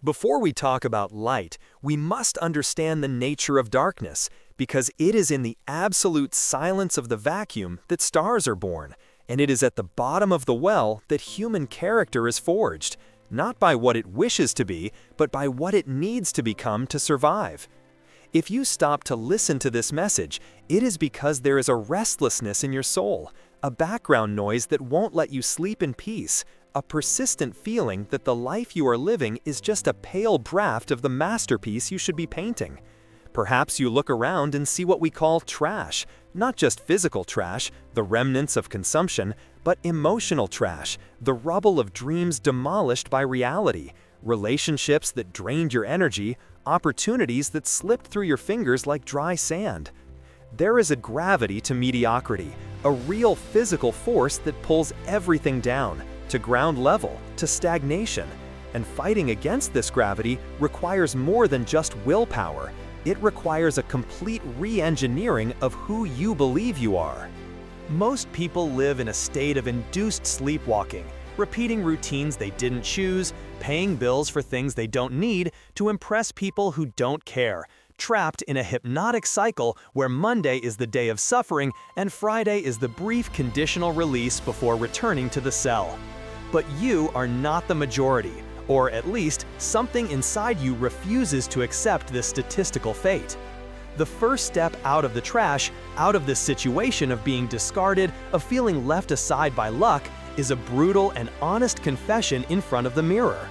Before we talk about light, we must understand the nature of darkness, because it is in the absolute silence of the vacuum that stars are born, and it is at the bottom of the well that human character is forged, not by what it wishes to be, but by what it needs to become to survive. If you stop to listen to this message, it is because there is a restlessness in your soul, a background noise that won't let you sleep in peace, a persistent feeling that the life you are living is just a pale draft of the masterpiece you should be painting. Perhaps you look around and see what we call trash, not just physical trash, the remnants of consumption, but emotional trash, the rubble of dreams demolished by reality, relationships that drained your energy, opportunities that slipped through your fingers like dry sand. There is a gravity to mediocrity, a real physical force that pulls everything down, to ground level, to stagnation. And fighting against this gravity requires more than just willpower. It requires a complete re-engineering of who you believe you are. Most people live in a state of induced sleepwalking, repeating routines they didn't choose, paying bills for things they don't need to impress people who don't care, trapped in a hypnotic cycle where Monday is the day of suffering and Friday is the brief conditional release before returning to the cell. But you are not the majority, or at least something inside you refuses to accept this statistical fate. The first step out of the trash, out of this situation of being discarded, of feeling left aside by luck, is a brutal and honest confession in front of the mirror.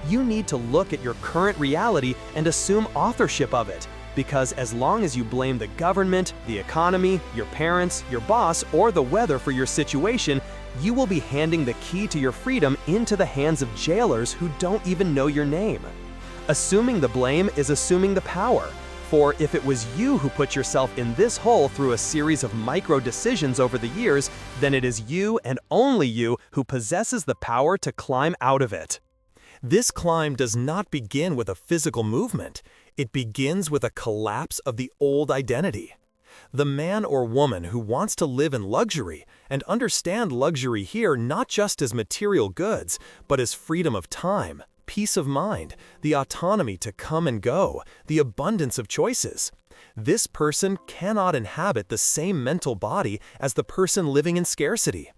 You need to look at your current reality and assume authorship of it, because as long as you blame the government, the economy, your parents, your boss, or the weather for your situation, you will be handing the key to your freedom into the hands of jailers who don't even know your name. Assuming the blame is assuming the power, for if it was you who put yourself in this hole through a series of micro decisions over the years, then it is you and only you who possesses the power to climb out of it. This climb does not begin with a physical movement. It begins with a collapse of the old identity. The man or woman who wants to live in luxury, and understand luxury here not just as material goods, but as freedom of time, peace of mind, the autonomy to come and go, the abundance of choices. This person cannot inhabit the same mental body as the person living in scarcity.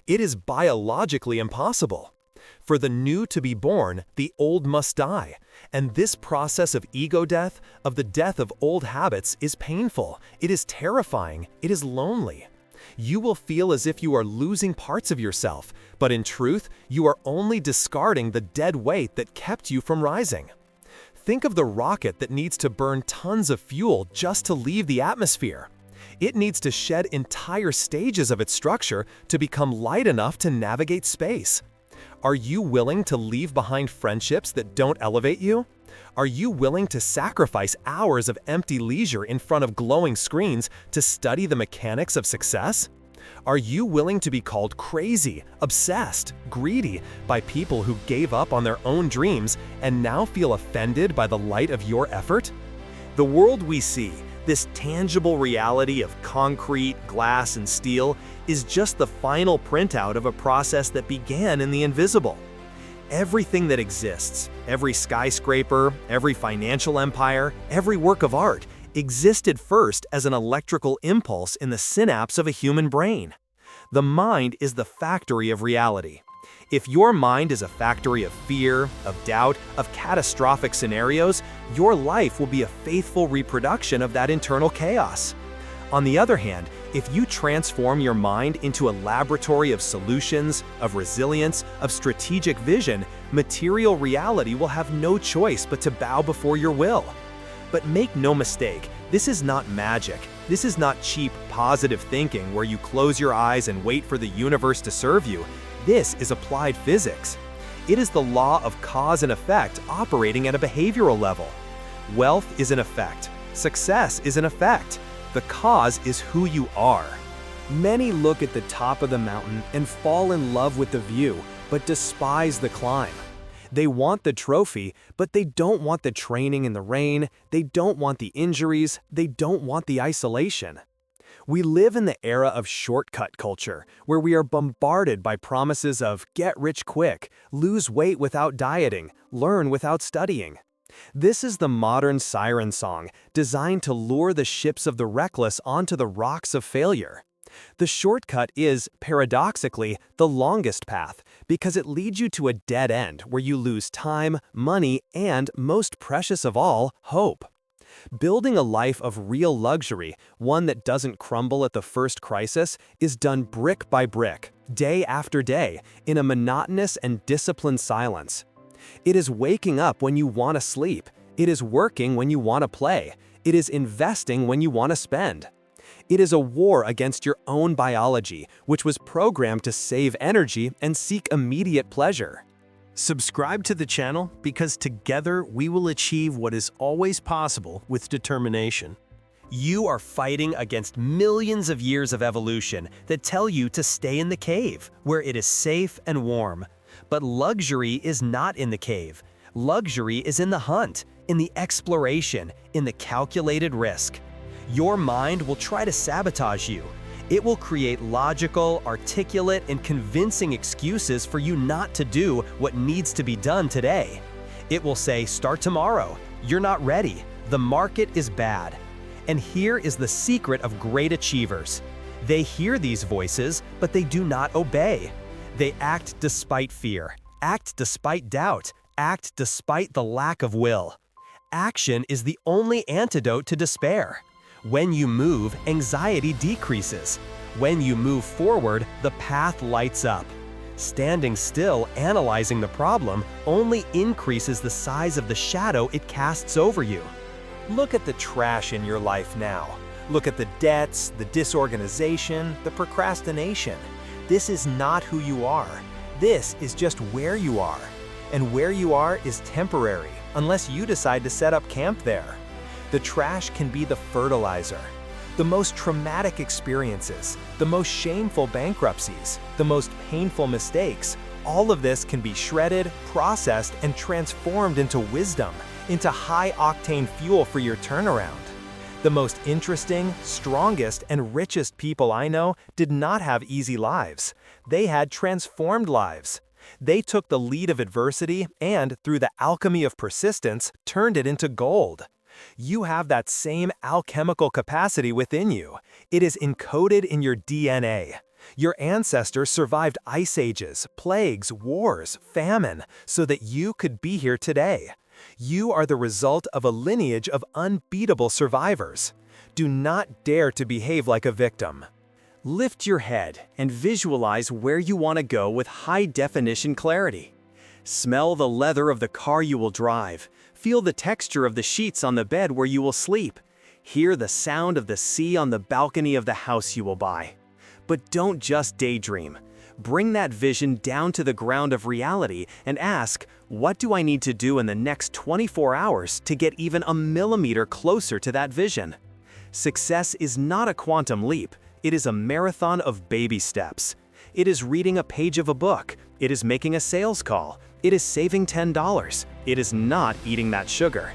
It is biologically impossible. For the new to be born, the old must die, and this process of ego death, of the death of old habits, is painful, it is terrifying, it is lonely. You will feel as if you are losing parts of yourself, but in truth, you are only discarding the dead weight that kept you from rising. Think of the rocket that needs to burn tons of fuel just to leave the atmosphere. It needs to shed entire stages of its structure to become light enough to navigate space. Are you willing to leave behind friendships that don't elevate you? Are you willing to sacrifice hours of empty leisure in front of glowing screens to study the mechanics of success? Are you willing to be called crazy, obsessed, greedy by people who gave up on their own dreams and now feel offended by the light of your effort? The world we see, this tangible reality of concrete, glass, and steel, is just the final printout of a process that began in the invisible. Everything that exists, every skyscraper, every financial empire, every work of art, existed first as an electrical impulse in the synapse of a human brain. The mind is the factory of reality. If your mind is a factory of fear, of doubt, of catastrophic scenarios, your life will be a faithful reproduction of that internal chaos. On the other hand, if you transform your mind into a laboratory of solutions, of resilience, of strategic vision, material reality will have no choice but to bow before your will. But make no mistake, this is not magic. This is not cheap, positive thinking where you close your eyes and wait for the universe to serve you. This is applied physics. It is the law of cause and effect operating at a behavioral level. Wealth is an effect. Success is an effect. The cause is who you are. Many look at the top of the mountain and fall in love with the view, but despise the climb. They want the trophy, but they don't want the training in the rain, they don't want the injuries, they don't want the isolation. We live in the era of shortcut culture, where we are bombarded by promises of get rich quick, lose weight without dieting, learn without studying. This is the modern siren song, designed to lure the ships of the reckless onto the rocks of failure. The shortcut is, paradoxically, the longest path, because it leads you to a dead end where you lose time, money, and, most precious of all, hope. Building a life of real luxury, one that doesn't crumble at the first crisis, is done brick by brick, day after day, in a monotonous and disciplined silence. It is waking up when you want to sleep. It is working when you want to play. It is investing when you want to spend. It is a war against your own biology, which was programmed to save energy and seek immediate pleasure. Subscribe to the channel because together we will achieve what is always possible with determination. You are fighting against millions of years of evolution that tell you to stay in the cave, where it is safe and warm. But luxury is not in the cave. Luxury is in the hunt, in the exploration, in the calculated risk. Your mind will try to sabotage you. It will create logical, articulate, and convincing excuses for you not to do what needs to be done today. It will say, start tomorrow. You're not ready. The market is bad. And here is the secret of great achievers. They hear these voices, but they do not obey. They act despite fear, act despite doubt, act despite the lack of will. Action is the only antidote to despair. When you move, anxiety decreases. When you move forward, the path lights up. Standing still, analyzing the problem, only increases the size of the shadow it casts over you. Look at the trash in your life now. Look at the debts, the disorganization, the procrastination. This is not who you are. This is just where you are. And where you are is temporary, unless you decide to set up camp there. The trash can be the fertilizer. The most traumatic experiences, the most shameful bankruptcies, the most painful mistakes, all of this can be shredded, processed, and transformed into wisdom, into high-octane fuel for your turnaround. The most interesting, strongest, and richest people I know did not have easy lives. They had transformed lives. They took the lead of adversity and, through the alchemy of persistence, turned it into gold. You have that same alchemical capacity within you. It is encoded in your DNA. Your ancestors survived ice ages, plagues, wars, famine, so that you could be here today. You are the result of a lineage of unbeatable survivors. Do not dare to behave like a victim. Lift your head and visualize where you want to go with high-definition clarity. Smell the leather of the car you will drive. Feel the texture of the sheets on the bed where you will sleep. Hear the sound of the sea on the balcony of the house you will buy. But don't just daydream. Bring that vision down to the ground of reality and ask, what do I need to do in the next 24 hours to get even a millimeter closer to that vision? Success is not a quantum leap. It is a marathon of baby steps. It is reading a page of a book. It is making a sales call. It is saving $10. It is not eating that sugar.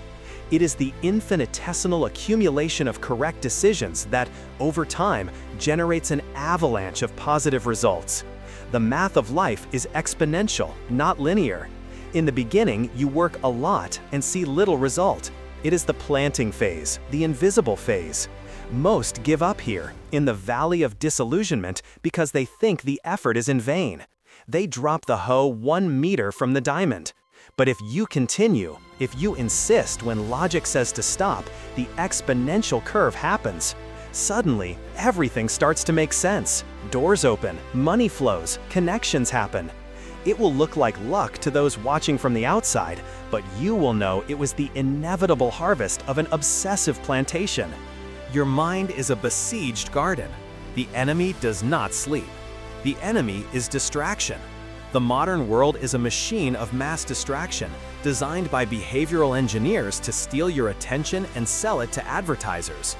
It is the infinitesimal accumulation of correct decisions that, over time, generates an avalanche of positive results. The math of life is exponential, not linear. In the beginning, you work a lot and see little result. It is the planting phase, the invisible phase. Most give up here, in the valley of disillusionment, because they think the effort is in vain. They drop the hoe 1 meter from the diamond. But if you continue, if you insist when logic says to stop, the exponential curve happens. Suddenly, everything starts to make sense. Doors open, money flows, connections happen. It will look like luck to those watching from the outside, but you will know it was the inevitable harvest of an obsessive plantation. Your mind is a besieged garden. The enemy does not sleep. The enemy is distraction. The modern world is a machine of mass distraction, designed by behavioral engineers to steal your attention and sell it to advertisers.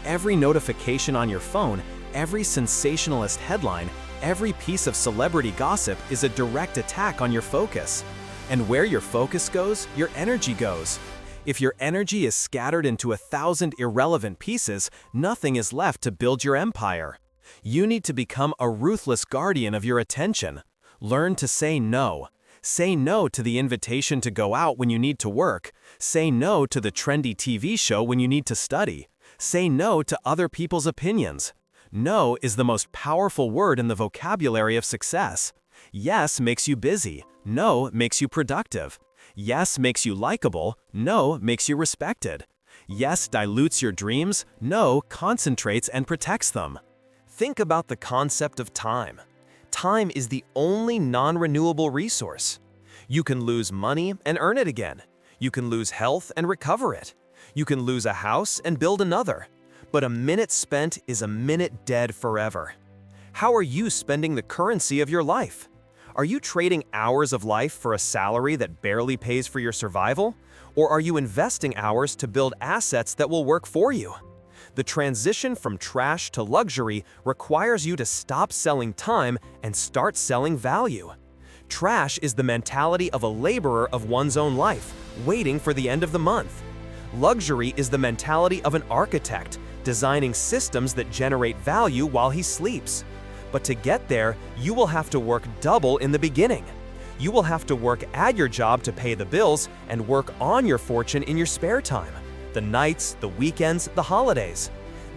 Every notification on your phone, every sensationalist headline, every piece of celebrity gossip is a direct attack on your focus. And where your focus goes, your energy goes. If your energy is scattered into 1,000 irrelevant pieces, nothing is left to build your empire. You need to become a ruthless guardian of your attention. Learn to say no. Say no to the invitation to go out when you need to work. Say no to the trendy TV show when you need to study. Say no to other people's opinions. No is the most powerful word in the vocabulary of success. Yes makes you busy. No makes you productive. Yes makes you likable. No makes you respected. Yes dilutes your dreams. No concentrates and protects them. Think about the concept of time. Time is the only non-renewable resource. You can lose money and earn it again. You can lose health and recover it. You can lose a house and build another. But a minute spent is a minute dead forever. How are you spending the currency of your life? Are you trading hours of life for a salary that barely pays for your survival? Or are you investing hours to build assets that will work for you? The transition from trash to luxury requires you to stop selling time and start selling value. Trash is the mentality of a laborer of one's own life, waiting for the end of the month. Luxury is the mentality of an architect, designing systems that generate value while he sleeps. But to get there, you will have to work double in the beginning. You will have to work at your job to pay the bills and work on your fortune in your spare time. The nights, the weekends, the holidays.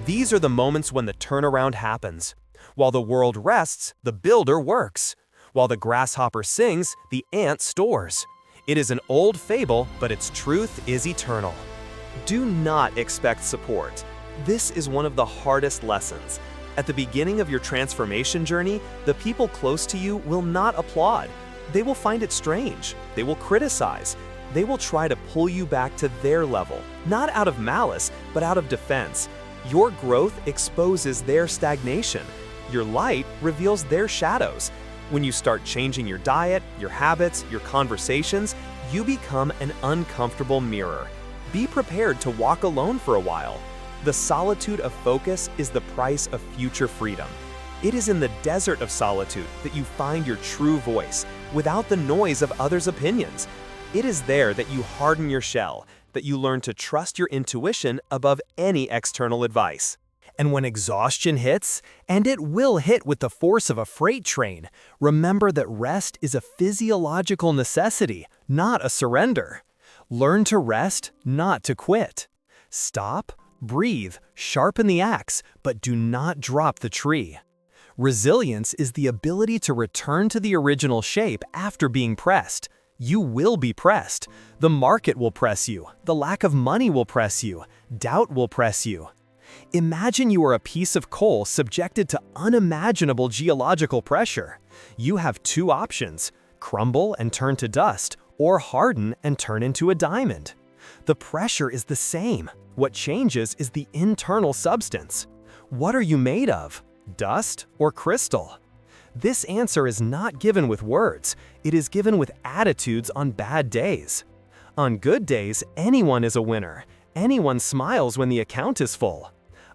These are the moments when the turnaround happens. While the world rests, the builder works. While the grasshopper sings, the ant stores. It is an old fable, but its truth is eternal. Do not expect support. This is one of the hardest lessons. At the beginning of your transformation journey, the people close to you will not applaud. They will find it strange. They will criticize. They will try to pull you back to their level, not out of malice, but out of defense. Your growth exposes their stagnation. Your light reveals their shadows. When you start changing your diet, your habits, your conversations, you become an uncomfortable mirror. Be prepared to walk alone for a while. The solitude of focus is the price of future freedom. It is in the desert of solitude that you find your true voice, without the noise of others' opinions. It is there that you harden your shell, that you learn to trust your intuition above any external advice. And when exhaustion hits, and it will hit with the force of a freight train, remember that rest is a physiological necessity, not a surrender. Learn to rest, not to quit. Stop, breathe, sharpen the axe, but do not drop the tree. Resilience is the ability to return to the original shape after being pressed. You will be pressed. The market will press you. The lack of money will press you. Doubt will press you. Imagine you are a piece of coal subjected to unimaginable geological pressure. You have two options: crumble and turn to dust, or harden and turn into a diamond. The pressure is the same. What changes is the internal substance. What are you made of? Dust or crystal? This answer is not given with words. It is given with attitudes on bad days. On good days, anyone is a winner. Anyone smiles when the account is full.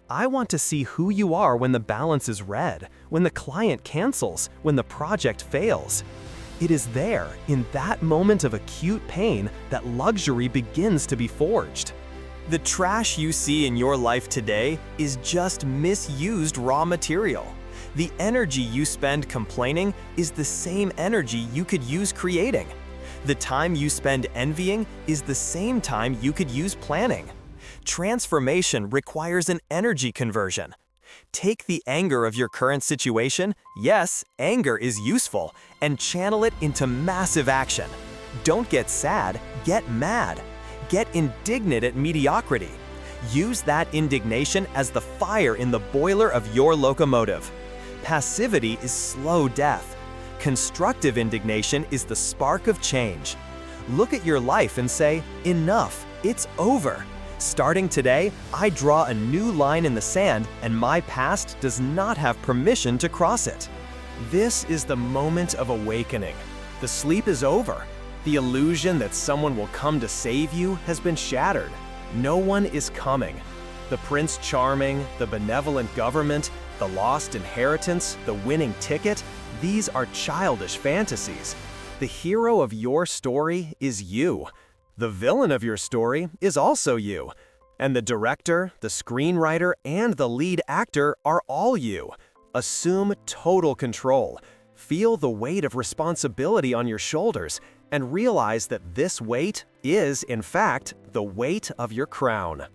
I want to see who you are when the balance is red, when the client cancels, when the project fails. It is there, in that moment of acute pain, that luxury begins to be forged. The trash you see in your life today is just misused raw material. The energy you spend complaining is the same energy you could use creating. The time you spend envying is the same time you could use planning. Transformation requires an energy conversion. Take the anger of your current situation, yes, anger is useful, and channel it into massive action. Don't get sad, get mad. Get indignant at mediocrity. Use that indignation as the fire in the boiler of your locomotive. Passivity is slow death. Constructive indignation is the spark of change. Look at your life and say, enough, it's over. Starting today, I draw a new line in the sand and my past does not have permission to cross it. This is the moment of awakening. The sleep is over. The illusion that someone will come to save you has been shattered. No one is coming. The Prince Charming, the benevolent government, the lost inheritance, the winning ticket, these are childish fantasies. The hero of your story is you. The villain of your story is also you. And the director, the screenwriter, and the lead actor are all you. Assume total control. Feel the weight of responsibility on your shoulders, and realize that this weight is, in fact, the weight of your crown.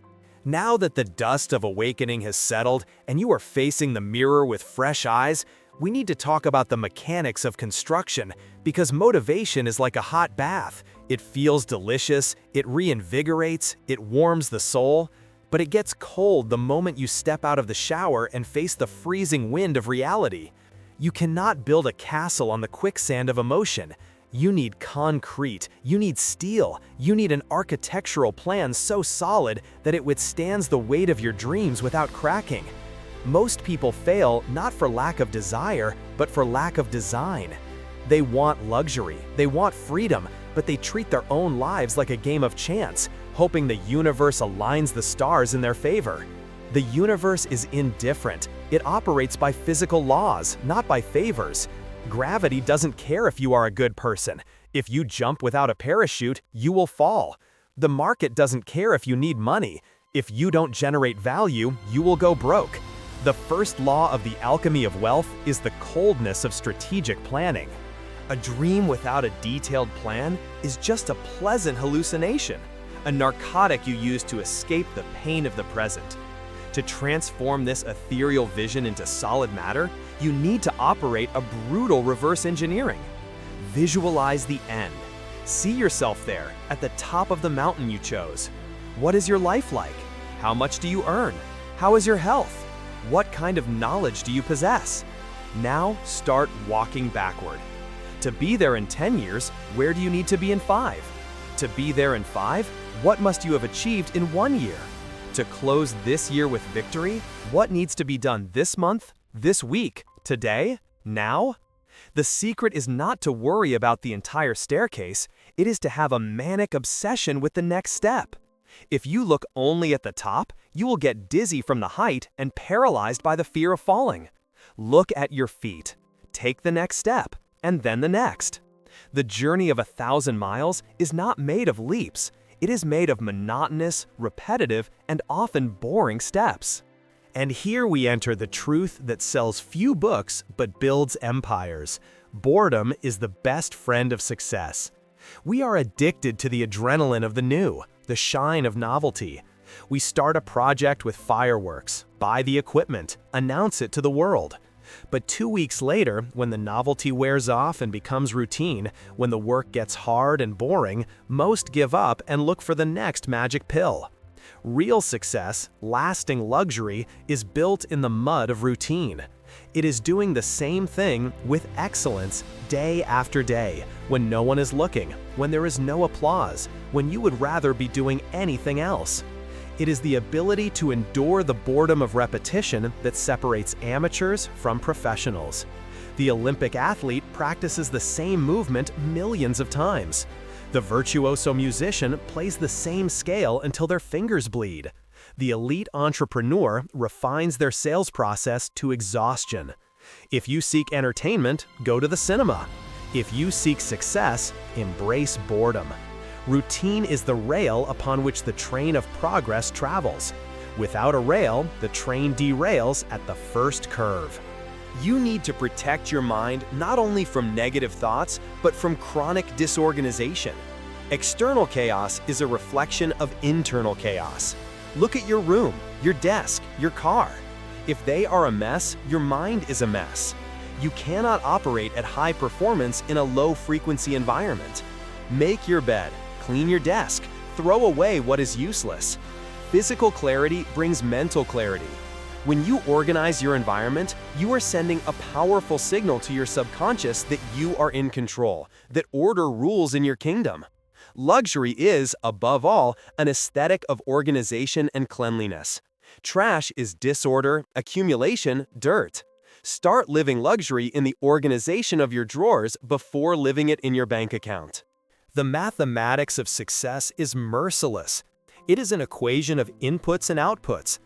Now that the dust of awakening has settled and you are facing the mirror with fresh eyes, we need to talk about the mechanics of construction, because motivation is like a hot bath. It feels delicious, it reinvigorates, it warms the soul, but it gets cold the moment you step out of the shower and face the freezing wind of reality. You cannot build a castle on the quicksand of emotion. You need concrete, you need steel, you need an architectural plan so solid that it withstands the weight of your dreams without cracking. Most people fail not for lack of desire, but for lack of design. They want luxury, they want freedom, but they treat their own lives like a game of chance, hoping the universe aligns the stars in their favor. The universe is indifferent. It operates by physical laws, not by favors. Gravity doesn't care if you are a good person. If you jump without a parachute, you will fall. The market doesn't care if you need money. If you don't generate value, you will go broke. The first law of the alchemy of wealth is the coldness of strategic planning. A dream without a detailed plan is just a pleasant hallucination, a narcotic you use to escape the pain of the present. To transform this ethereal vision into solid matter, you need to operate a brutal reverse engineering. Visualize the end. See yourself there, at the top of the mountain you chose. What is your life like? How much do you earn? How is your health? What kind of knowledge do you possess? Now start walking backward. To be there in 10 years, where do you need to be in 5? To be there in 5, what must you have achieved in 1 year? To close this year with victory, what needs to be done this month, this week, today, now? The secret is not to worry about the entire staircase, it is to have a manic obsession with the next step. If you look only at the top, you will get dizzy from the height and paralyzed by the fear of falling. Look at your feet. Take the next step, and then the next. The journey of 1,000 miles is not made of leaps. It is made of monotonous, repetitive, and often boring steps. And here we enter the truth that sells few books but builds empires. Boredom is the best friend of success. We are addicted to the adrenaline of the new, the shine of novelty. We start a project with fireworks, buy the equipment, announce it to the world. But 2 weeks later, when the novelty wears off and becomes routine, when the work gets hard and boring, most give up and look for the next magic pill. Real success, lasting luxury, is built in the mud of routine. It is doing the same thing with excellence day after day, when no one is looking, when there is no applause, when you would rather be doing anything else. It is the ability to endure the boredom of repetition that separates amateurs from professionals. The Olympic athlete practices the same movement millions of times. The virtuoso musician plays the same scale until their fingers bleed. The elite entrepreneur refines their sales process to exhaustion. If you seek entertainment, go to the cinema. If you seek success, embrace boredom. Routine is the rail upon which the train of progress travels. Without a rail, the train derails at the first curve. You need to protect your mind not only from negative thoughts, but from chronic disorganization. External chaos is a reflection of internal chaos. Look at your room, your desk, your car. If they are a mess, your mind is a mess. You cannot operate at high performance in a low-frequency environment. Make your bed, clean your desk, throw away what is useless. Physical clarity brings mental clarity. When you organize your environment, you are sending a powerful signal to your subconscious that you are in control, that order rules in your kingdom. Luxury is, above all, an aesthetic of organization and cleanliness. Trash is disorder, accumulation, dirt. Start living luxury in the organization of your drawers before living it in your bank account. The mathematics of success is merciless. It is an equation of inputs and outputs.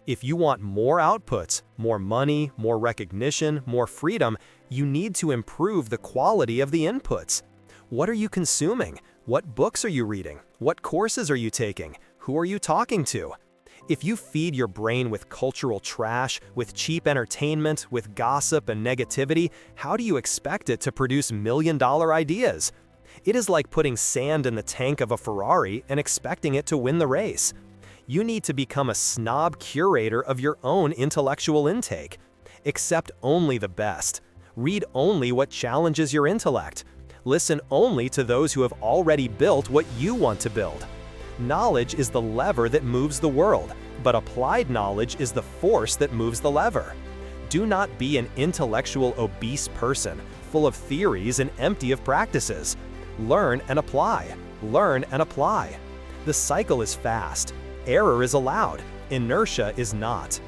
If you want more outputs, more money, more recognition, more freedom, you need to improve the quality of the inputs. What are you consuming? What books are you reading? What courses are you taking? Who are you talking to? If you feed your brain with cultural trash, with cheap entertainment, with gossip and negativity, how do you expect it to produce million-dollar ideas? It is like putting sand in the tank of a Ferrari and expecting it to win the race. You need to become a snob curator of your own intellectual intake. Accept only the best. Read only what challenges your intellect. Listen only to those who have already built what you want to build. Knowledge is the lever that moves the world, but applied knowledge is the force that moves the lever. Do not be an intellectual obese person, full of theories and empty of practices. Learn and apply. Learn and apply. The cycle is fast. Error is allowed. Inertia is not.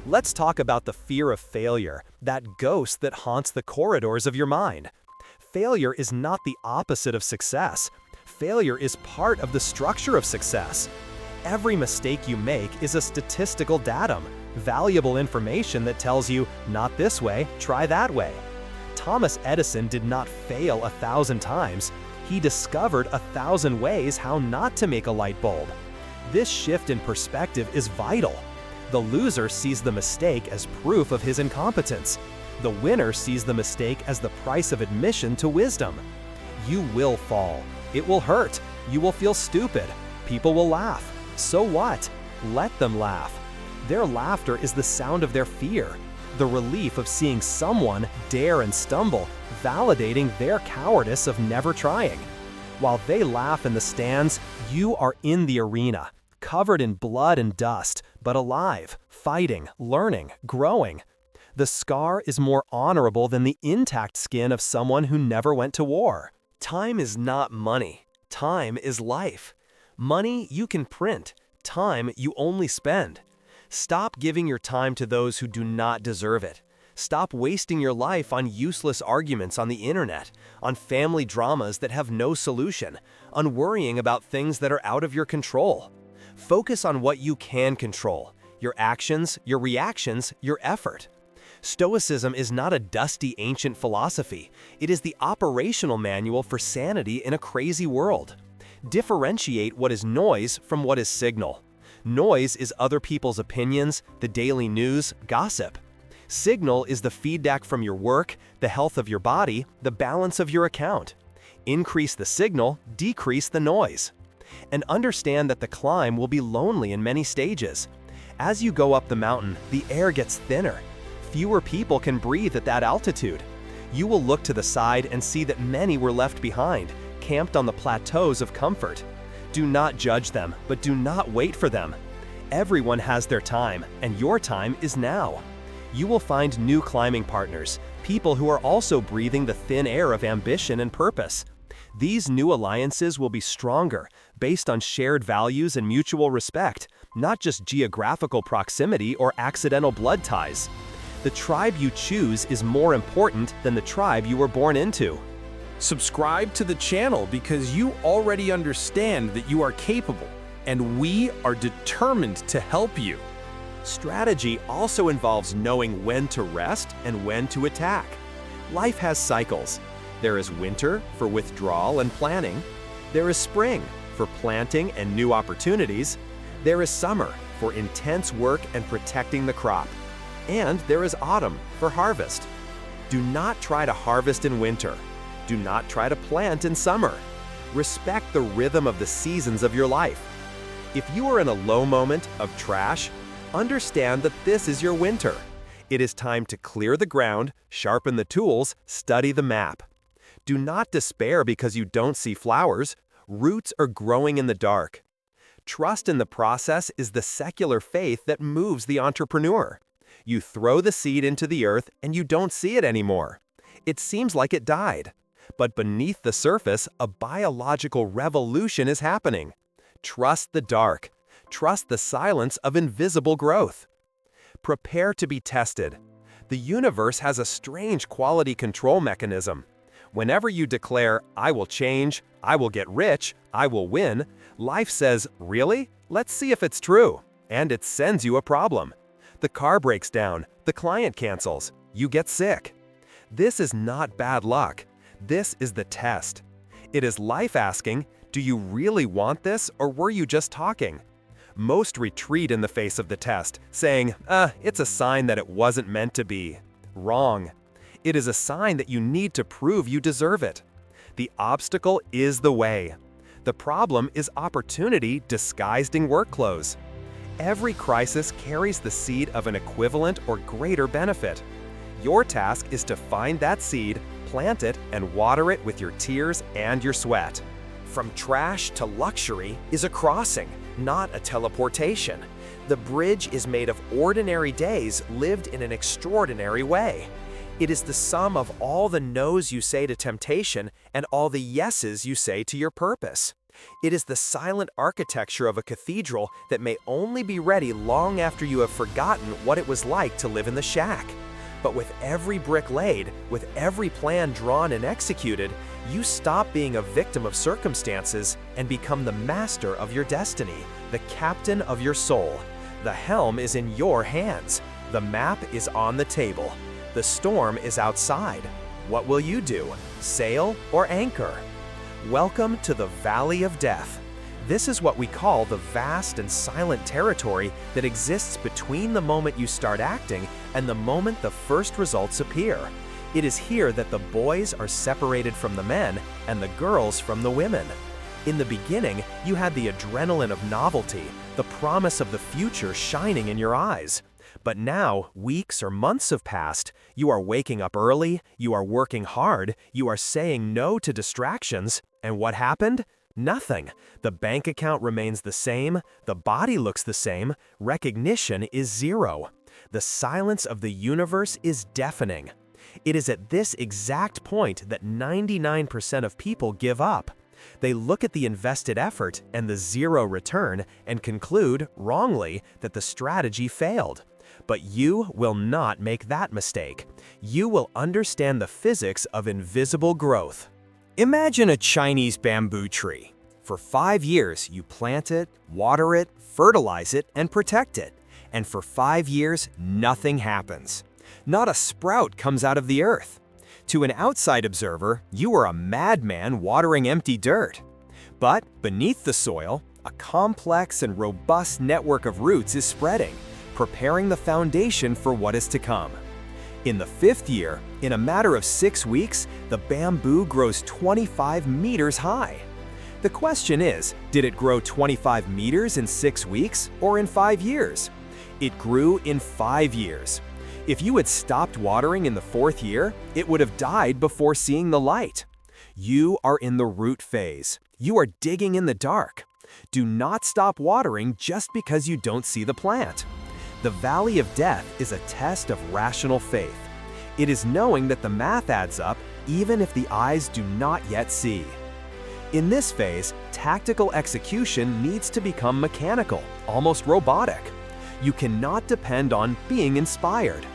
Let's talk about the fear of failure, that ghost that haunts the corridors of your mind. Failure is not the opposite of success. Failure is part of the structure of success. Every mistake you make is a statistical datum, valuable information that tells you, not this way, try that way. Thomas Edison did not fail 1,000 times. He discovered 1,000 ways how not to make a light bulb. This shift in perspective is vital. The loser sees the mistake as proof of his incompetence. The winner sees the mistake as the price of admission to wisdom. You will fall. It will hurt. You will feel stupid. People will laugh. So what? Let them laugh. Their laughter is the sound of their fear, the relief of seeing someone dare and stumble, validating their cowardice of never trying. While they laugh in the stands, you are in the arena, covered in blood and dust, but alive, fighting, learning, growing. The scar is more honorable than the intact skin of someone who never went to war. Time is not money. Time is life. Money you can print. Time you only spend. Stop giving your time to those who do not deserve it. Stop wasting your life on useless arguments on the internet, on family dramas that have no solution, on worrying about things that are out of your control. Focus on what you can control: your actions, your reactions, your effort. Stoicism is not a dusty ancient philosophy. It is the operational manual for sanity in a crazy world. Differentiate what is noise from what is signal. Noise is other people's opinions, the daily news, gossip. Signal is the feedback from your work, the health of your body, the balance of your account. Increase the signal, decrease the noise. And understand that the climb will be lonely in many stages. As you go up the mountain, the air gets thinner. Fewer people can breathe at that altitude. You will look to the side and see that many were left behind, camped on the plateaus of comfort. Do not judge them, but do not wait for them. Everyone has their time, and your time is now. You will find new climbing partners, people who are also breathing the thin air of ambition and purpose. These new alliances will be stronger, based on shared values and mutual respect, not just geographical proximity or accidental blood ties. The tribe you choose is more important than the tribe you were born into. Subscribe to the channel because you already understand that you are capable, and we are determined to help you. Strategy also involves knowing when to rest and when to attack. Life has cycles. There is winter for withdrawal and planning. There is spring for planting and new opportunities. There is summer for intense work and protecting the crop. And there is autumn for harvest. Do not try to harvest in winter. Do not try to plant in summer. Respect the rhythm of the seasons of your life. If you are in a low moment of trash, understand that this is your winter. It is time to clear the ground, sharpen the tools, study the map. Do not despair because you don't see flowers. Roots are growing in the dark. Trust in the process is the secular faith that moves the entrepreneur. You throw the seed into the earth and you don't see it anymore. It seems like it died. But beneath the surface, a biological revolution is happening. Trust the dark. Trust the silence of invisible growth. Prepare to be tested. The universe has a strange quality control mechanism. Whenever you declare, "I will change, I will get rich, I will win," life says, "Really? Let's see if it's true." And it sends you a problem. The car breaks down, the client cancels, you get sick. This is not bad luck. This is the test. It is life asking, Do you really want this, or were you just talking? Most retreat in the face of the test, saying, it's a sign that it wasn't meant to be. Wrong. It is a sign that you need to prove you deserve it. The obstacle is the way. The problem is opportunity disguised in work clothes. Every crisis carries the seed of an equivalent or greater benefit. Your task is to find that seed, plant it, and water it with your tears and your sweat. From trash to luxury is a crossing, not a teleportation. The bridge is made of ordinary days lived in an extraordinary way. It is the sum of all the no's you say to temptation and all the yeses you say to your purpose. It is the silent architecture of a cathedral that may only be ready long after you have forgotten what it was like to live in the shack. But with every brick laid, with every plan drawn and executed, you stop being a victim of circumstances and become the master of your destiny, the captain of your soul. The helm is in your hands. The map is on the table. The storm is outside. What will you do? Sail or anchor? Welcome to the Valley of Death. This is what we call the vast and silent territory that exists between the moment you start acting and the moment the first results appear. It is here that the boys are separated from the men and the girls from the women. In the beginning, you had the adrenaline of novelty, the promise of the future shining in your eyes. But now, weeks or months have passed. You are waking up early, you are working hard, you are saying no to distractions, and what happened? Nothing. The bank account remains the same, the body looks the same, recognition is zero. The silence of the universe is deafening. It is at this exact point that 99% of people give up. They look at the invested effort and the zero return and conclude, wrongly, that the strategy failed. But you will not make that mistake. You will understand the physics of invisible growth. Imagine a Chinese bamboo tree. For 5 years, you plant it, water it, fertilize it, and protect it. And for 5 years, nothing happens. Not a sprout comes out of the earth. To an outside observer, you are a madman watering empty dirt. But beneath the soil, a complex and robust network of roots is spreading, preparing the foundation for what is to come. In the 5th year, in a matter of 6 weeks, the bamboo grows 25 meters high. The question is, did it grow 25 meters in 6 weeks or in 5 years? It grew in 5 years. If you had stopped watering in the 4th year, it would have died before seeing the light. You are in the root phase. You are digging in the dark. Do not stop watering just because you don't see the plant. The Valley of Death is a test of rational faith. It is knowing that the math adds up even if the eyes do not yet see. In this phase, tactical execution needs to become mechanical, almost robotic. You cannot depend on being inspired.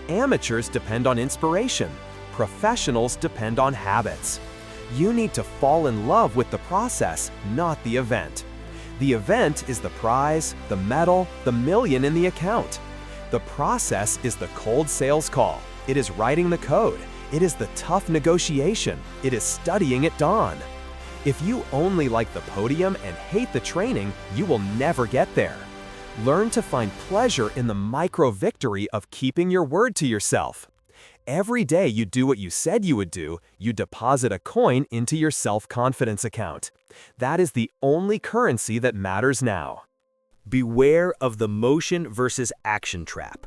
Amateurs depend on inspiration. Professionals depend on habits. You need to fall in love with the process, not the event. The event is the prize, the medal, the million in the account. The process is the cold sales call. It is writing the code. It is the tough negotiation. It is studying at dawn. If you only like the podium and hate the training, you will never get there. Learn to find pleasure in the micro-victory of keeping your word to yourself. Every day you do what you said you would do, you deposit a coin into your self-confidence account. That is the only currency that matters now. Beware of the motion versus action trap.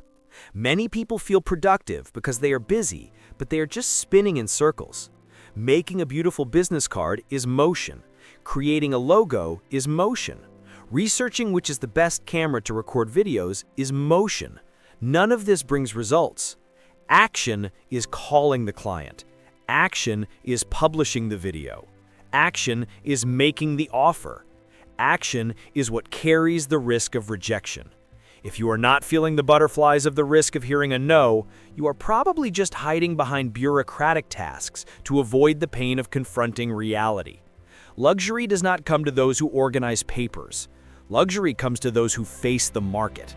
Many people feel productive because they are busy, but they are just spinning in circles. Making a beautiful business card is motion. Creating a logo is motion. Researching which is the best camera to record videos is motion. None of this brings results. Action is calling the client. Action is publishing the video. Action is making the offer. Action is what carries the risk of rejection. If you are not feeling the butterflies of the risk of hearing a no, you are probably just hiding behind bureaucratic tasks to avoid the pain of confronting reality. Luxury does not come to those who organize papers. Luxury comes to those who face the market.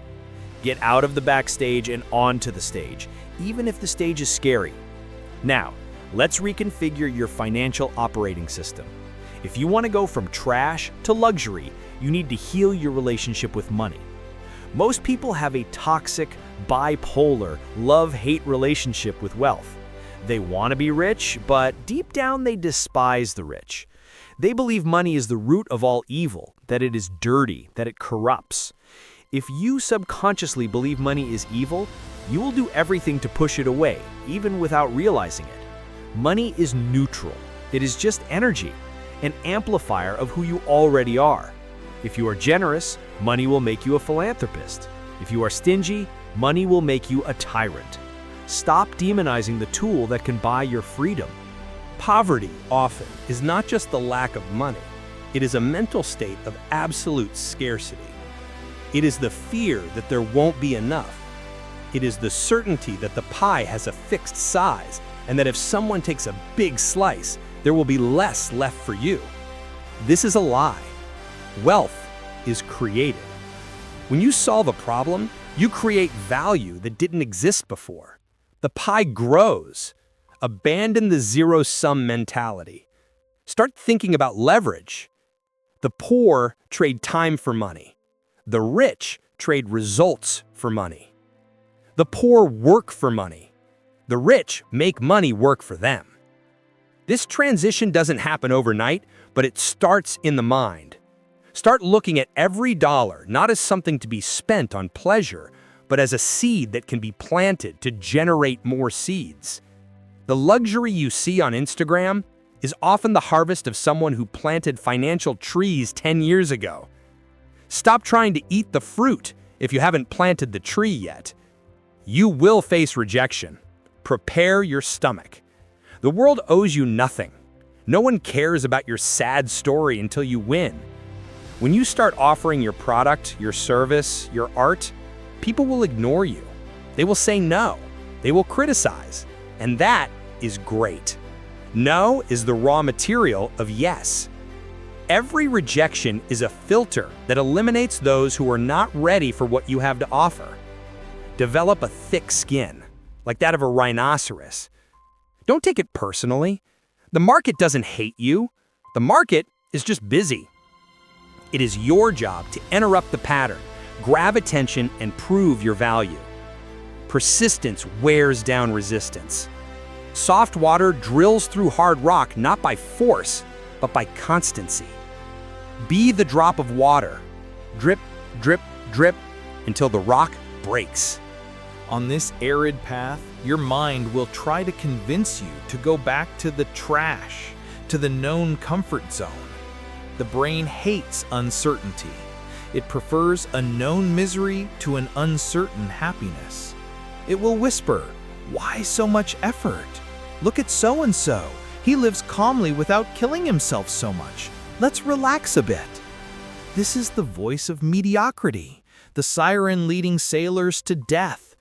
Get out of the backstage and onto the stage, even if the stage is scary. Now, let's reconfigure your financial operating system. If you want to go from trash to luxury, you need to heal your relationship with money. Most people have a toxic, bipolar, love-hate relationship with wealth. They want to be rich, but deep down they despise the rich. They believe money is the root of all evil, that it is dirty, that it corrupts. If you subconsciously believe money is evil, you will do everything to push it away, even without realizing it. Money is neutral. It is just energy, an amplifier of who you already are. If you are generous, money will make you a philanthropist. If you are stingy, money will make you a tyrant. Stop demonizing the tool that can buy your freedom. Poverty often is not just the lack of money. It is a mental state of absolute scarcity. It is the fear that there won't be enough. It is the certainty that the pie has a fixed size and that if someone takes a big slice, there will be less left for you. This is a lie. Wealth is created. When you solve a problem, you create value that didn't exist before. The pie grows. Abandon the zero-sum mentality. Start thinking about leverage. The poor trade time for money. The rich trade results for money. The poor work for money. The rich make money work for them. This transition doesn't happen overnight, but it starts in the mind. Start looking at every dollar not as something to be spent on pleasure, but as a seed that can be planted to generate more seeds. The luxury you see on Instagram is often the harvest of someone who planted financial trees 10 years ago. Stop trying to eat the fruit if you haven't planted the tree yet. You will face rejection. Prepare your stomach. The world owes you nothing. No one cares about your sad story until you win. When you start offering your product, your service, your art, people will ignore you. They will say no. They will criticize. And that is great. No is the raw material of yes. Every rejection is a filter that eliminates those who are not ready for what you have to offer. Develop a thick skin, like that of a rhinoceros. Don't take it personally. The market doesn't hate you. The market is just busy. It is your job to interrupt the pattern, grab attention, and prove your value. Persistence wears down resistance. Soft water drills through hard rock not by force, but by constancy. Be the drop of water. Drip, drip, drip, until the rock breaks. On this arid path, your mind will try to convince you to go back to the trash, to the known comfort zone. The brain hates uncertainty. It prefers a known misery to an uncertain happiness. It will whisper, "Why so much effort? Look at so-and-so. He lives calmly without killing himself so much. Let's relax a bit." This is the voice of mediocrity, the siren leading sailors to death.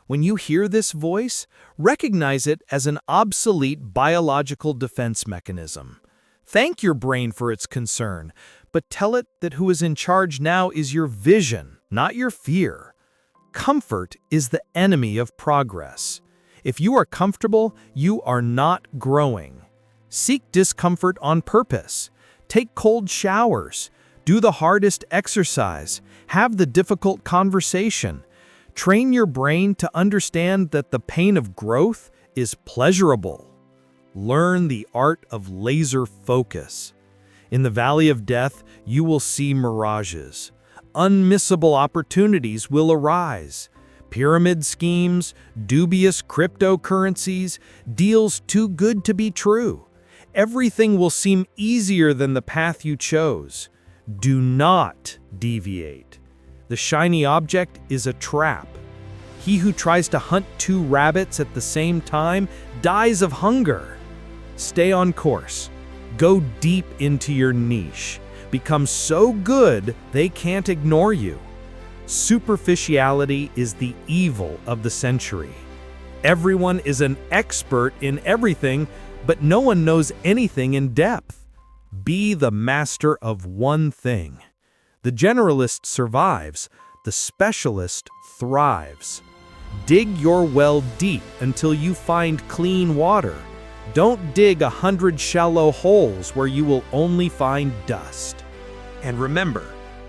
When you hear this voice, recognize it as an obsolete biological defense mechanism. Thank your brain for its concern, but tell it that who is in charge now is your vision, not your fear. Comfort is the enemy of progress. If you are comfortable, you are not growing. Seek discomfort on purpose. Take cold showers. Do the hardest exercise. Have the difficult conversation. Train your brain to understand that the pain of growth is pleasurable. Learn the art of laser focus. In the valley of death, you will see mirages. Unmissable opportunities will arise. Pyramid schemes, dubious cryptocurrencies, deals too good to be true. Everything will seem easier than the path you chose. Do not deviate. The shiny object is a trap. He who tries to hunt two rabbits at the same time dies of hunger. Stay on course. Go deep into your niche. Become so good they can't ignore you. Superficiality is the evil of the century. Everyone is an expert in everything, but no one knows anything in depth. Be the master of one thing. The generalist survives, the specialist thrives. Dig your well deep until you find clean water. Don't dig 100 shallow holes where you will only find dust. And remember,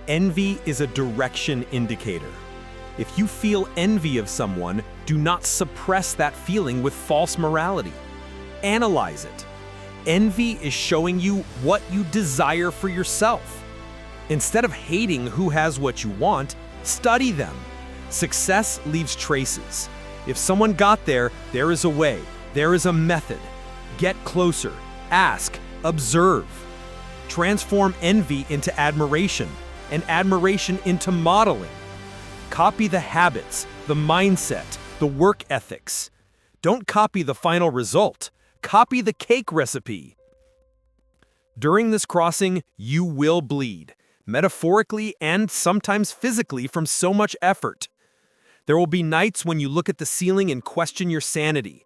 envy is a direction indicator. If you feel envy of someone, do not suppress that feeling with false morality. Analyze it. Envy is showing you what you desire for yourself. Instead of hating who has what you want, study them. Success leaves traces. If someone got there, there is a way, there is a method. Get closer, ask, observe. Transform envy into admiration, and admiration into modeling. Copy the habits, the mindset, the work ethics. Don't copy the final result. Copy the cake recipe. During this crossing, you will bleed, metaphorically and sometimes physically, from so much effort. There will be nights when you look at the ceiling and question your sanity.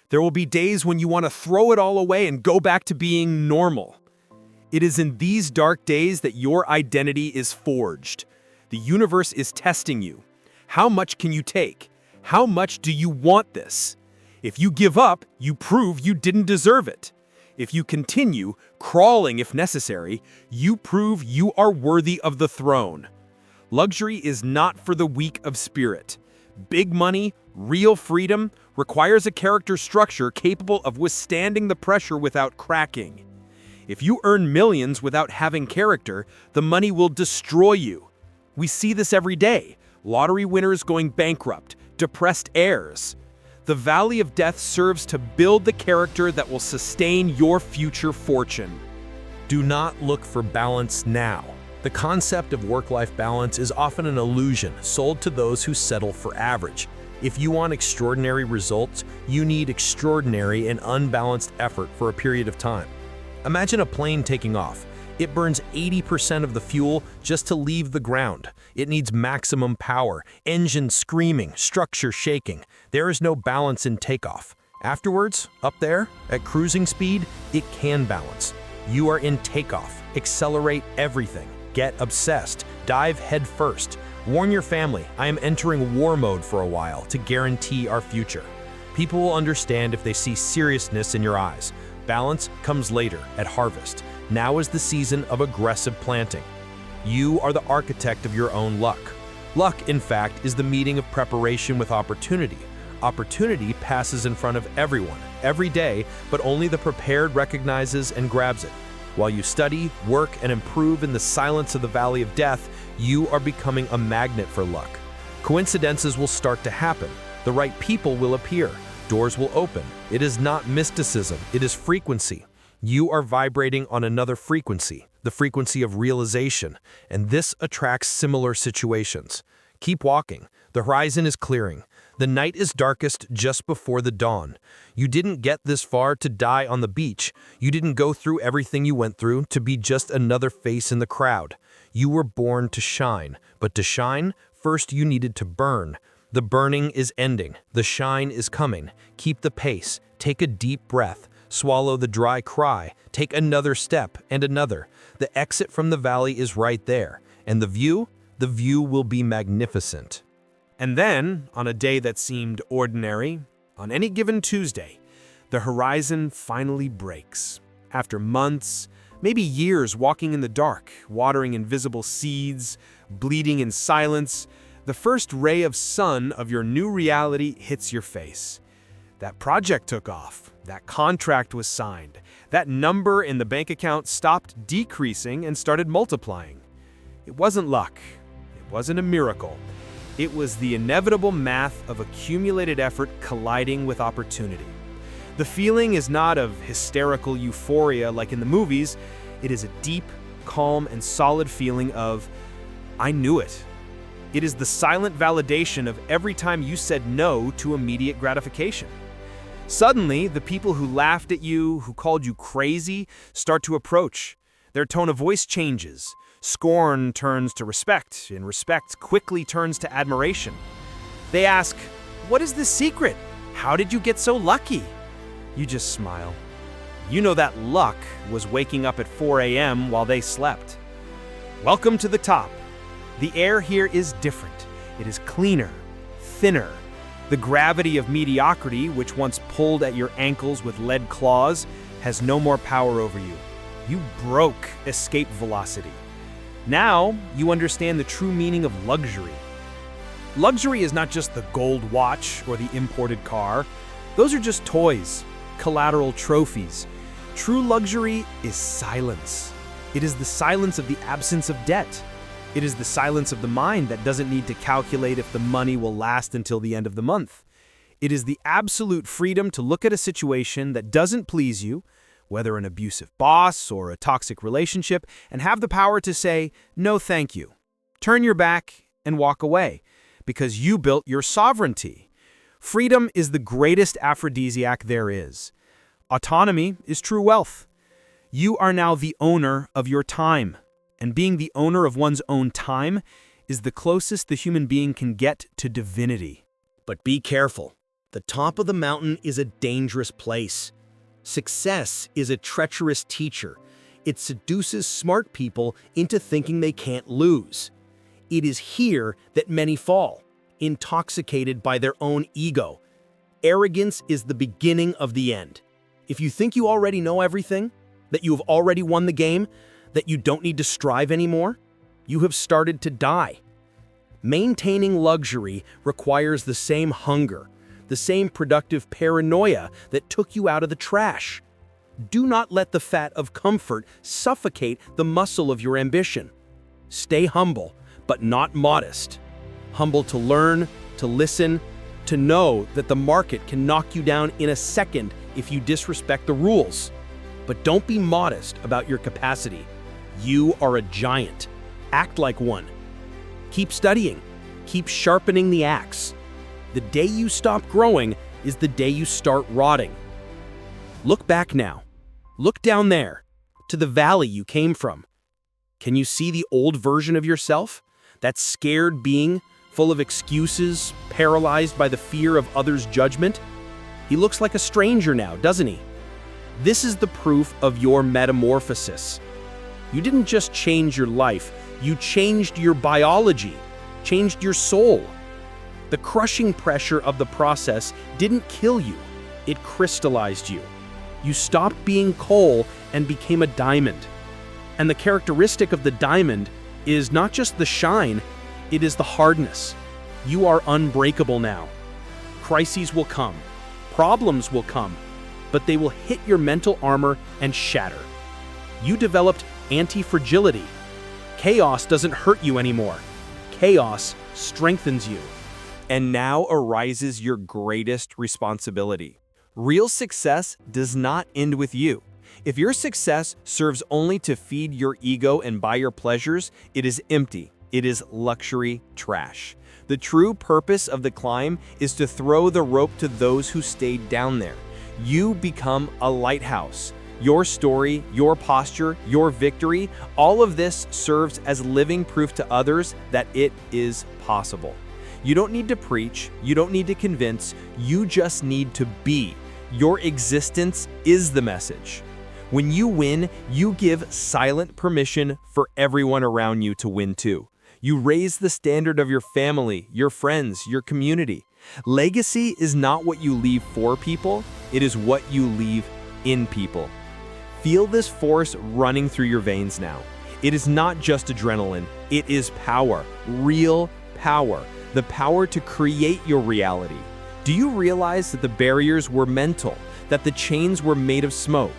There will be days when you want to throw it all away and go back to being normal. It is in these dark days that your identity is forged. The universe is testing you. How much can you take? How much do you want this? If you give up, you prove you didn't deserve it. If you continue, crawling if necessary, you prove you are worthy of the throne. Luxury is not for the weak of spirit. Big money, real freedom, requires a character structure capable of withstanding the pressure without cracking. If you earn millions without having character, the money will destroy you. We see this every day. Lottery winners going bankrupt, depressed heirs. The valley of death serves to build the character that will sustain your future fortune. Do not look for balance now. The concept of work-life balance is often an illusion sold to those who settle for average. If you want extraordinary results, you need extraordinary and unbalanced effort for a period of time. Imagine a plane taking off. It burns 80% of the fuel just to leave the ground. It needs maximum power, engine screaming, structure shaking. There is no balance in takeoff. Afterwards, up there, at cruising speed, it can balance. You are in takeoff. Accelerate everything. Get obsessed. Dive head first. Warn your family, I am entering war mode for a while to guarantee our future. People will understand if they see seriousness in your eyes. Balance comes later, at harvest. Now is the season of aggressive planting. You are the architect of your own luck. Luck, in fact, is the meeting of preparation with opportunity. Opportunity passes in front of everyone, every day, but only the prepared recognizes and grabs it. While you study, work, and improve in the silence of the valley of death, you are becoming a magnet for luck. Coincidences will start to happen. The right people will appear. Doors will open. It is not mysticism, it is frequency. You are vibrating on another frequency, the frequency of realization, and this attracts similar situations. Keep walking. The horizon is clearing. The night is darkest just before the dawn. You didn't get this far to die on the beach. You didn't go through everything you went through to be just another face in the crowd. You were born to shine, but to shine, first you needed to burn. The burning is ending. The shine is coming. Keep the pace. Take a deep breath. Swallow the dry cry. Take another step and another. The exit from the valley is right there. And the view will be magnificent. And then, on a day that seemed ordinary, on any given Tuesday, the horizon finally breaks. After months, maybe years walking in the dark, watering invisible seeds, bleeding in silence, the first ray of sun of your new reality hits your face. That project took off. That contract was signed. That number in the bank account stopped decreasing and started multiplying. It wasn't luck. It wasn't a miracle. It was the inevitable math of accumulated effort colliding with opportunity. The feeling is not of hysterical euphoria like in the movies. It is a deep, calm, and solid feeling of, I knew it. It is the silent validation of every time you said no to immediate gratification. Suddenly, the people who laughed at you, who called you crazy, start to approach. Their tone of voice changes. Scorn turns to respect, and respect quickly turns to admiration. They ask, "What is the secret? How did you get so lucky?" You just smile. You know that luck was waking up at 4 a.m. while they slept. Welcome to the top. The air here is different. It is cleaner, thinner. The gravity of mediocrity, which once pulled at your ankles with lead claws, has no more power over you. You broke escape velocity. Now, you understand the true meaning of luxury. Luxury is not just the gold watch or the imported car. Those are just toys, collateral trophies. True luxury is silence. It is the silence of the absence of debt. It is the silence of the mind that doesn't need to calculate if the money will last until the end of the month. It is the absolute freedom to look at a situation that doesn't please you, whether an abusive boss or a toxic relationship, and have the power to say, no thank you. Turn your back and walk away, because you built your sovereignty. Freedom is the greatest aphrodisiac there is. Autonomy is true wealth. You are now the owner of your time, and being the owner of one's own time is the closest the human being can get to divinity. But be careful. The top of the mountain is a dangerous place. Success is a treacherous teacher. It seduces smart people into thinking they can't lose. It is here that many fall, intoxicated by their own ego. Arrogance is the beginning of the end. If you think you already know everything, that you have already won the game, that you don't need to strive anymore, you have started to die. Maintaining luxury requires the same hunger, the same productive paranoia that took you out of the trash. Do not let the fat of comfort suffocate the muscle of your ambition. Stay humble, but not modest. Humble to learn, to listen, to know that the market can knock you down in a second if you disrespect the rules. But don't be modest about your capacity. You are a giant. Act like one. Keep studying. Keep sharpening the axe. The day you stop growing is the day you start rotting. Look back now. Look down there, to the valley you came from. Can you see the old version of yourself? That scared being, full of excuses, paralyzed by the fear of others' judgment? He looks like a stranger now, doesn't he? This is the proof of your metamorphosis. You didn't just change your life, you changed your biology, changed your soul. The crushing pressure of the process didn't kill you, it crystallized you. You stopped being coal and became a diamond. And the characteristic of the diamond is not just the shine, it is the hardness. You are unbreakable now. Crises will come, problems will come, but they will hit your mental armor and shatter. You developed anti-fragility. Chaos doesn't hurt you anymore. Chaos strengthens you. And now arises your greatest responsibility. Real success does not end with you. If your success serves only to feed your ego and buy your pleasures, it is empty. It is luxury trash. The true purpose of the climb is to throw the rope to those who stayed down there. You become a lighthouse. Your story, your posture, your victory, all of this serves as living proof to others that it is possible. You don't need to preach, you don't need to convince, you just need to be. Your existence is the message. When you win, you give silent permission for everyone around you to win too. You raise the standard of your family, your friends, your community. Legacy is not what you leave for people, it is what you leave in people. Feel this force running through your veins now. It is not just adrenaline, it is power, real power, the power to create your reality. Do you realize that the barriers were mental, that the chains were made of smoke?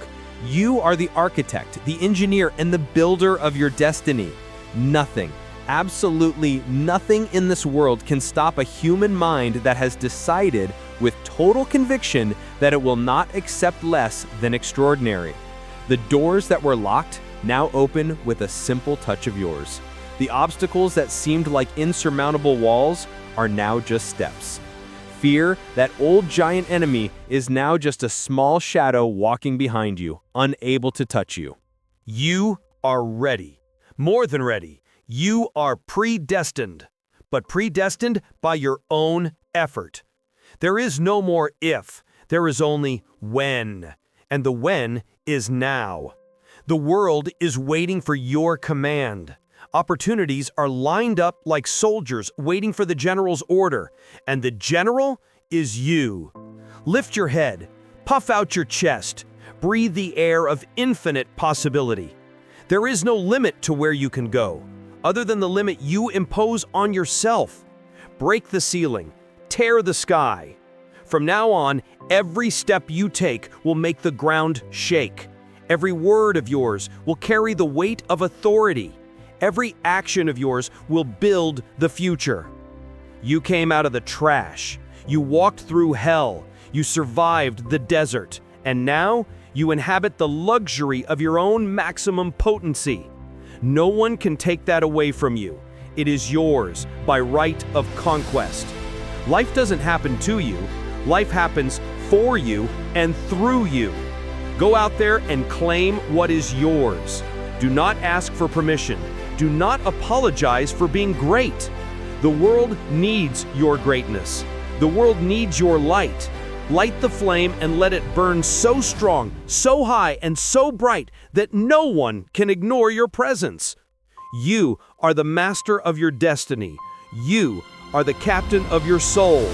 You are the architect, the engineer, and the builder of your destiny. Nothing, absolutely nothing in this world can stop a human mind that has decided with total conviction that it will not accept less than extraordinary. The doors that were locked now open with a simple touch of yours. The obstacles that seemed like insurmountable walls are now just steps. Fear, that old giant enemy, is now just a small shadow walking behind you, unable to touch you. You are ready. More than ready. You are predestined, but predestined by your own effort. There is no more if, there is only when, and the when is now. The world is waiting for your command. Opportunities are lined up like soldiers waiting for the general's order, and the general is you. Lift your head, puff out your chest, breathe the air of infinite possibility. There is no limit to where you can go, other than the limit you impose on yourself. Break the ceiling, tear the sky. From now on, every step you take will make the ground shake. Every word of yours will carry the weight of authority. Every action of yours will build the future. You came out of the trash. You walked through hell. You survived the desert. And now, you inhabit the luxury of your own maximum potency. No one can take that away from you. It is yours by right of conquest. Life doesn't happen to you. Life happens for you and through you. Go out there and claim what is yours. Do not ask for permission. Do not apologize for being great. The world needs your greatness. The world needs your light. Light the flame and let it burn so strong, so high, and so bright that no one can ignore your presence. You are the master of your destiny. You are the captain of your soul.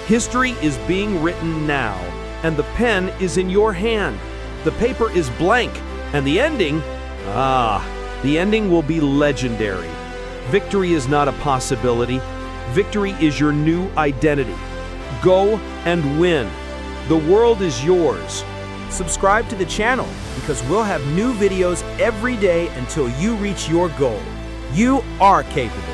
History is being written now, and the pen is in your hand. The paper is blank, and the ending, the ending will be legendary. Victory is not a possibility. Victory is your new identity. Go and win. The world is yours. Subscribe to the channel because we'll have new videos every day until you reach your goal. You are capable.